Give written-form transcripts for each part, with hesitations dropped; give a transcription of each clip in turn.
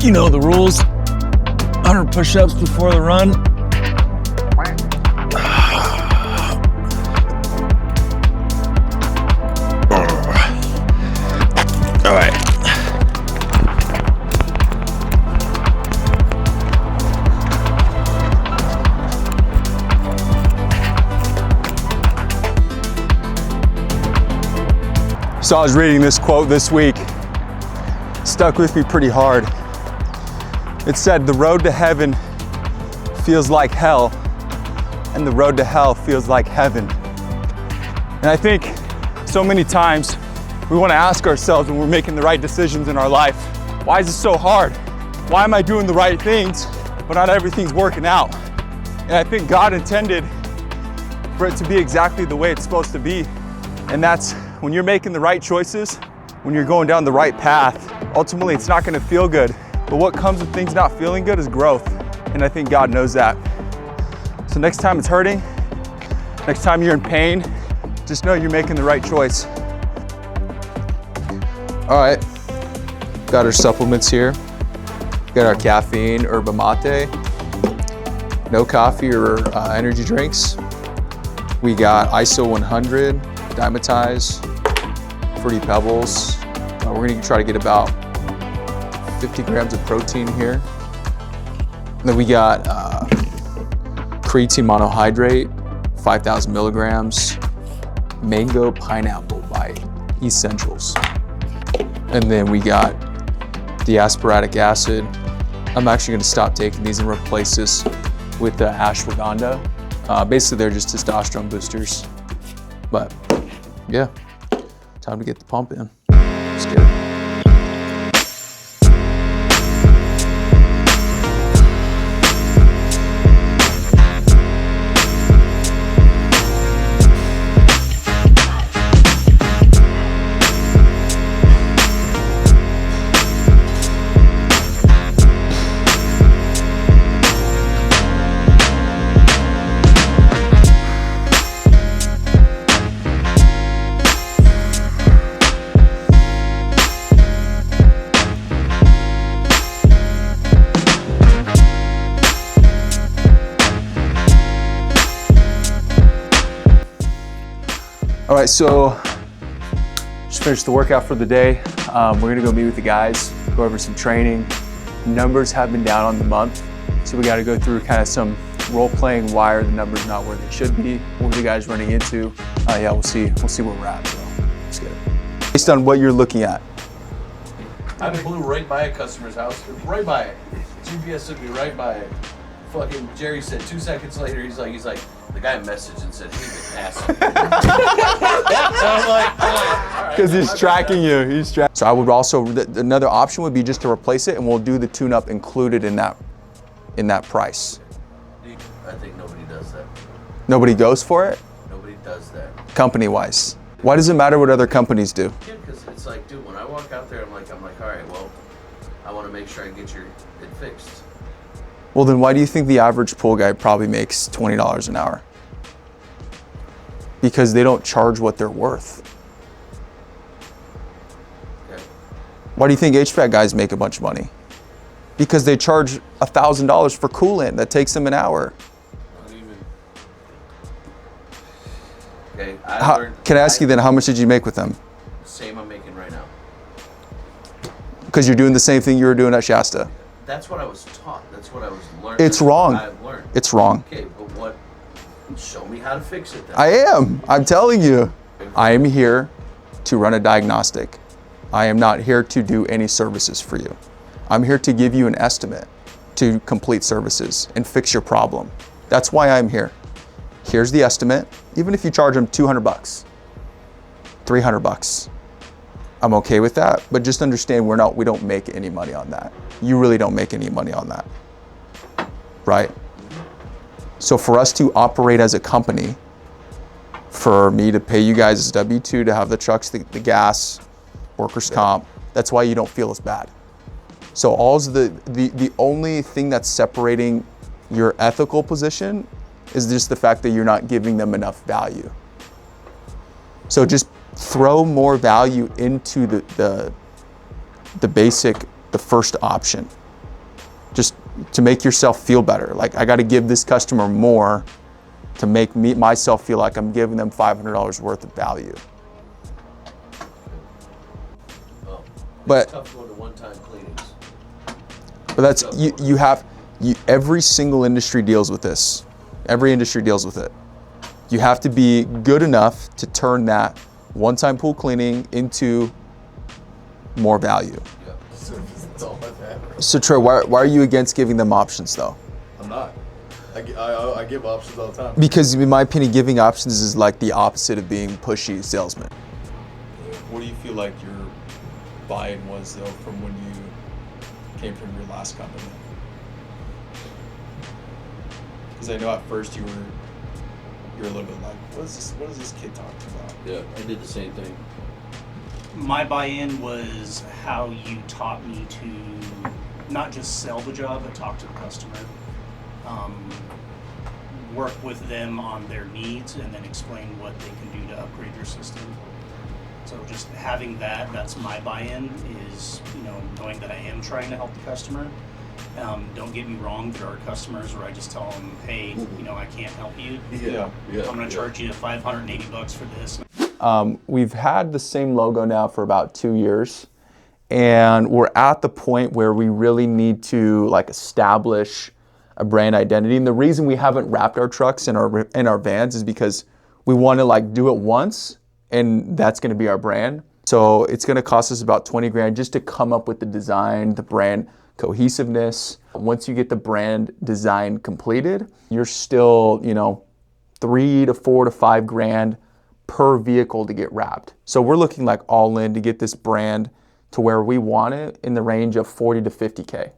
You know the rules. 100 push-ups before the run. All right. So I was reading this quote this week. Stuck with me pretty hard. It said, the road to heaven feels like hell, and the road to hell feels like heaven. And I think so many times we want to ask ourselves when we're making the right decisions in our life, why is it so hard? Why am I doing the right things, but not everything's working out? And I think God intended for it to be exactly the way it's supposed to be. And that's when you're making the right choices, when you're going down the right path, ultimately it's not going to feel good. But what comes with things not feeling good is growth. And I think God knows that. So next time it's hurting, next time you're in pain, just know you're making the right choice. All right, got our supplements here. Got our caffeine, yerba mate, no coffee or energy drinks. We got ISO 100, Dimetize, Fruity Pebbles. We're gonna try to get about 50 grams of protein here. And then we got creatine monohydrate, 5,000 milligrams, mango pineapple by Essentials. And then we got the aspartic acid. I'm actually gonna stop taking these and replace this with the ashwagandha. Basically, they're just testosterone boosters. But yeah, time to get the pump in. Let's get it. All right, so just finished the workout for the day. We're gonna go meet with the guys, go over some training. Numbers have been down on the month, so we gotta go through kind of some role-playing. Why are the numbers not where they should be? What are the guys running into? Yeah, we'll see where we're at, so let's get it. Based on what you're looking at. I blew right by a customer's house, right by it. GPS took me right by it. Fucking Jerry said 2 seconds later, he's like, the guy messaged and said, he's an asshole. I'm like, all right. Because he's tracking you, So I would also, another option would be just to replace it, and we'll do the tune-up included in that price. I think nobody does that. Nobody goes for it? Nobody does that. Company-wise. Why does it matter what other companies do? Yeah, because it's like, dude, when I walk out there, I'm like, all right, well, I want to make sure I get it fixed. Well, then why do you think the average pool guy probably makes $20 an hour? Because they don't charge what they're worth. Okay. Why do you think HVAC guys make a bunch of money? Because they charge $1,000 for coolant that takes them an hour. Not even. Okay, Can I ask you then, how much did you make with them? Same I'm making right now. Because you're doing the same thing you were doing at Shasta. That's what I was taught. That's what I was learning. It's wrong. I've learned. It's wrong. Okay, but what? Show me how to fix it then. I am. I'm telling you. I am here to run a diagnostic. I am not here to do any services for you. I'm here to give you an estimate to complete services and fix your problem. That's why I'm here. Here's the estimate. Even if you charge them $200, $300, I'm okay with that. But just understand we don't make any money on that. You really don't make any money on that, right? So for us to operate as a company, for me to pay you guys as W-2 to have the trucks, the gas, workers' comp, that's why you don't feel as bad. So the only thing that's separating your ethical position is just the fact that you're not giving them enough value. So just throw more value into the basic, the first option. to make yourself feel better. Like, I got to give this customer more to make myself feel like I'm giving them $500 worth of value. Well, But it's tough going to one-time cleanings. But that's, every single industry deals with this. Every industry deals with it. You have to be good enough to turn that one-time pool cleaning into more value. Yeah. That's all I've had. So Trey, why are you against giving them options though? I'm not. I give options all the time. Because in my opinion, giving options is like the opposite of being pushy salesman. What do you feel like your buy-in was though from when you came from your last company? Because I know at first you were a little bit like, what is this kid talking about? Yeah, I did the same thing. My buy-in was how you taught me to not just sell the job, but talk to the customer. Work with them on their needs and then explain what they can do to upgrade their system. So just having that's my buy-in, is, knowing that I am trying to help the customer. Don't get me wrong, there are customers where I just tell them, hey, I can't help you. Yeah. I'm gonna charge you $580 for this. We've had the same logo now for about 2 years, and we're at the point where we really need to establish a brand identity. And the reason we haven't wrapped our trucks and our vans is because we want to do it once, and that's going to be our brand. So it's going to cost us about 20 grand just to come up with the design, the brand cohesiveness. Once you get the brand design completed, you're still, $3 to $4 to $5 grand per vehicle to get wrapped. So we're looking all in to get this brand to where we want it in the range of 40 to 50K.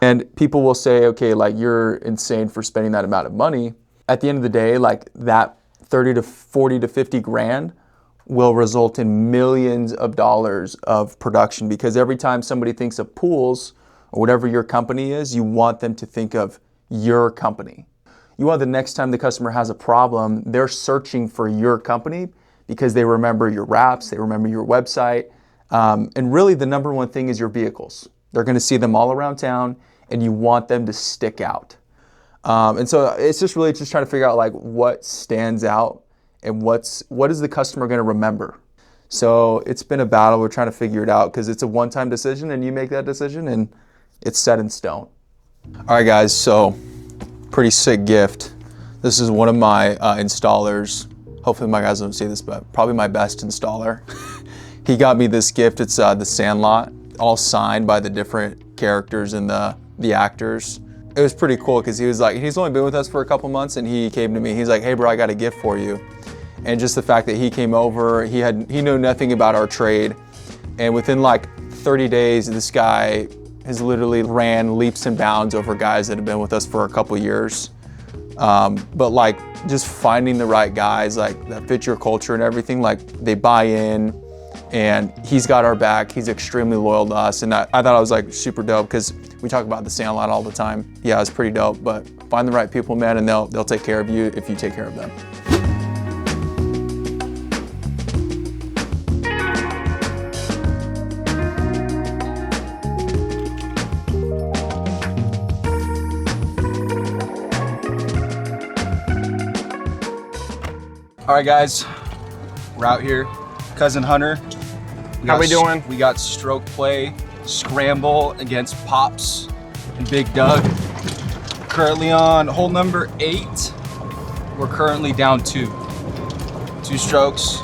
And people will say, okay, you're insane for spending that amount of money. At the end of the day, that 30 to 40 to 50 grand will result in millions of dollars of production, because every time somebody thinks of pools or whatever your company is, you want them to think of your company. You want the next time the customer has a problem, they're searching for your company because they remember your wraps, they remember your website. And really the number one thing is your vehicles. They're gonna see them all around town, and you want them to stick out. And so it's just really trying to figure out what stands out and what is the customer gonna remember. So it's been a battle. We're trying to figure it out because it's a one-time decision, and you make that decision and it's set in stone. All right guys, so pretty sick gift. This is one of my installers. Hopefully my guys don't see this, but probably my best installer. He got me this gift. It's the Sandlot, all signed by the different characters and the actors. It was pretty cool because he was he's only been with us for a couple months, and he came to me. He's like, hey bro, I got a gift for you. And just the fact that he came over, he knew nothing about our trade. And within 30 days, this guy has literally ran leaps and bounds over guys that have been with us for a couple years. But just finding the right guys that fit your culture and everything, they buy in, and he's got our back. He's extremely loyal to us, and I thought I was super dope because we talk about the Sandlot all the time. Yeah, it's pretty dope, but find the right people, man, and they'll take care of you if you take care of them. All right, guys, we're out here. Cousin Hunter. How we doing? We got stroke play, scramble against Pops and Big Doug. Currently on hole number 8. We're currently down 2 strokes.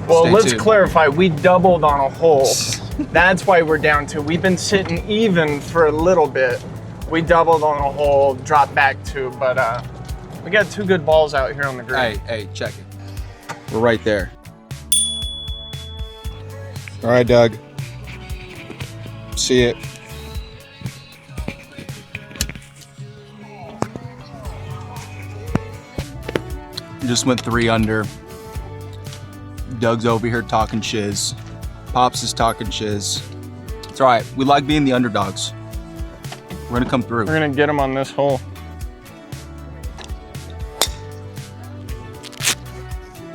Well, Stay let's tuned. clarify. We doubled on a hole. That's why we're down 2. We've been sitting even for a little bit. We doubled on a hole, dropped back 2, but we got 2 good balls out here on the green. Hey, check it. We're right there. All right, Doug. See it. Just went 3 under. Doug's over here talking shiz. Pops is talking shiz. It's all right. We like being the underdogs. We're gonna come through. We're gonna get him on this hole.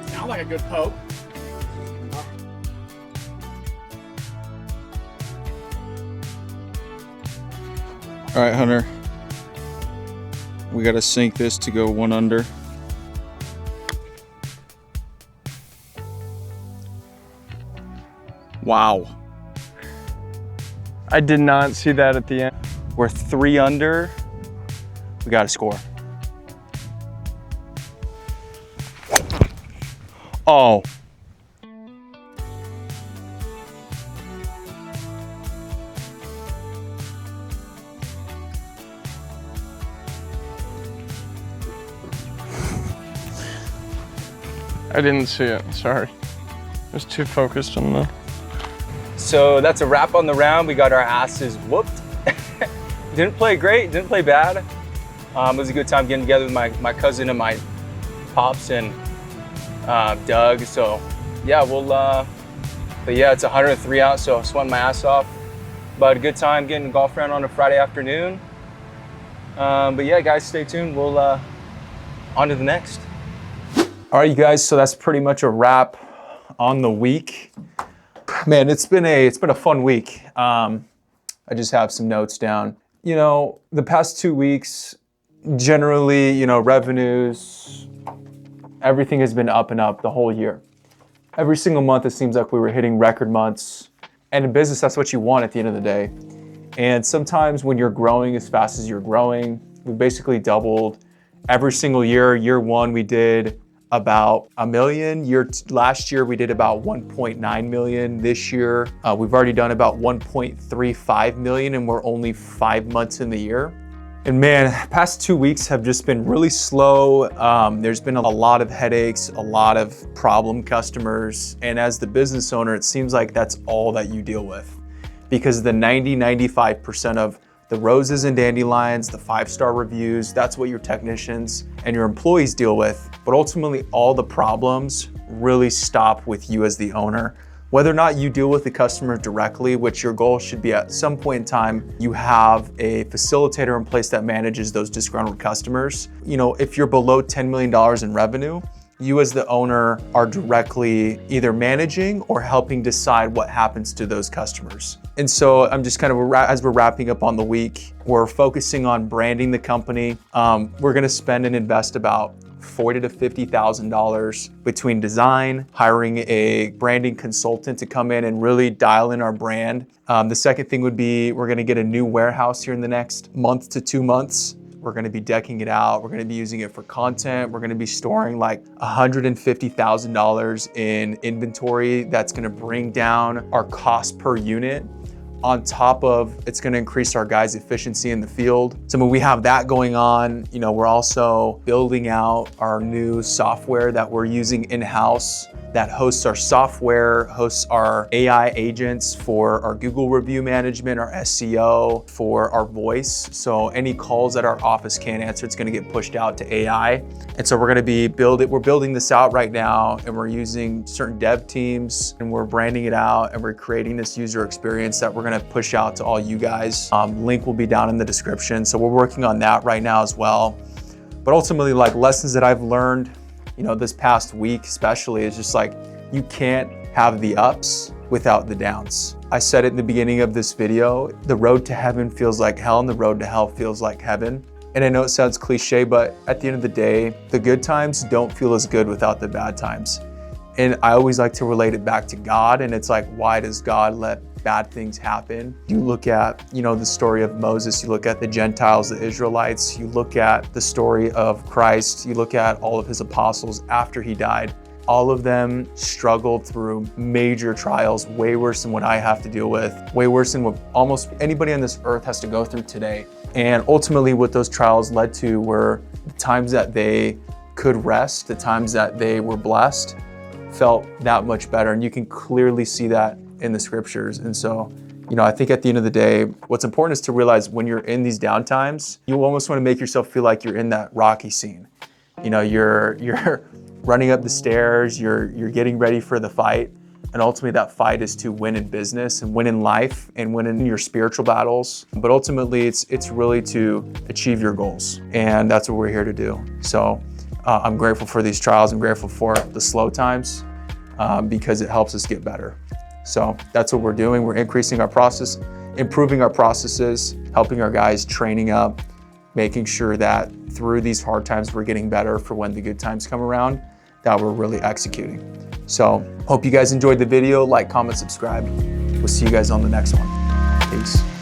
Sounds like a good poke. All right, Hunter. We gotta sink this to go 1 under. Wow. I did not see that at the end. We're 3 under. We gotta score. Oh. I didn't see it, sorry. I was too focused on the... So that's a wrap on the round. We got our asses whooped. Didn't play great, didn't play bad. It was a good time getting together with my cousin and my pops and Doug. So yeah, but yeah, it's 103 out, so I swung my ass off. But a good time getting a golf round on a Friday afternoon. But yeah, guys, stay tuned. We'll on to the next. All right, you guys, so that's pretty much a wrap on the week. Man, it's been a fun week. I just have some notes down. You know, the past 2 weeks, generally, you know, revenues, everything has been up and up the whole year. Every single month, it seems like we were hitting record months. And in business, that's what you want at the end of the day. And sometimes when you're growing as fast as you're growing, we basically doubled every single year. Year 1, we did about $1 million. Last year we did about 1.9 million. This year we've already done about 1.35 million, and we're only 5 months in the year. And man, past 2 weeks have just been really slow. There's been a lot of headaches, a lot of problem customers. And as the business owner, it seems like that's all that you deal with, because the 95% of the roses and dandelions, the 5-star reviews, that's what your technicians and your employees deal with. But ultimately, all the problems really stop with you as the owner. Whether or not you deal with the customer directly, which your goal should be at some point in time, you have a facilitator in place that manages those disgruntled customers. You know, if you're below $10 million in revenue, you as the owner are directly either managing or helping decide what happens to those customers. And so I'm just kind of, as we're wrapping up on the week, we're focusing on branding the company. We're gonna spend and invest about $40,000 to $50,000 between design, hiring a branding consultant to come in and really dial in our brand. The second thing would be, we're gonna get a new warehouse here in the next month to 2 months. We're gonna be decking it out. We're gonna be using it for content. We're gonna be storing like $150,000 in inventory. That's gonna bring down our cost per unit. On top of, it's gonna increase our guys' efficiency in the field. So when we have that going on, you know, we're also building out our new software that we're using in-house that hosts our software, hosts our AI agents for our Google review management, our SEO, for our voice. So any calls that our office can't answer, it's gonna get pushed out to AI. And so we're gonna be we're building this out right now, and we're using certain dev teams, and we're branding it out, and we're creating this user experience that we're gonna push out to all you guys. Link will be down in the description. So we're working on that right now as well. But ultimately, like, lessons that I've learned, you know, this past week especially, is just like, you can't have the ups without the downs. I said it in the beginning of this video, the road to heaven feels like hell and the road to hell feels like heaven. And I know it sounds cliche, but at the end of the day, the good times don't feel as good without the bad times. And I always like to relate it back to God, and it's like, why does God let bad things happen? You look at, you know, the story of Moses, you look at the Gentiles, the Israelites, you look at the story of Christ, you look at all of his apostles after he died. All of them struggled through major trials, way worse than what I have to deal with, way worse than what almost anybody on this earth has to go through today. And ultimately what those trials led to were the times that they could rest, the times that they were blessed, felt that much better. And you can clearly see that in the scriptures. And so, you know, I think at the end of the day, what's important is to realize when you're in these down times, you almost want to make yourself feel like you're in that Rocky scene. You know, you're running up the stairs, you're getting ready for the fight. And ultimately that fight is to win in business and win in life and win in your spiritual battles. But ultimately it's really to achieve your goals. And that's what we're here to do. So I'm grateful for these trials. I'm grateful for the slow times because it helps us get better. So that's what we're doing. We're increasing our process improving our processes, helping our guys, training up, making sure that through these hard times, we're getting better for when the good times come around, that we're really executing. So hope you guys enjoyed the video. Like, comment, subscribe. We'll see you guys on the next one. Peace.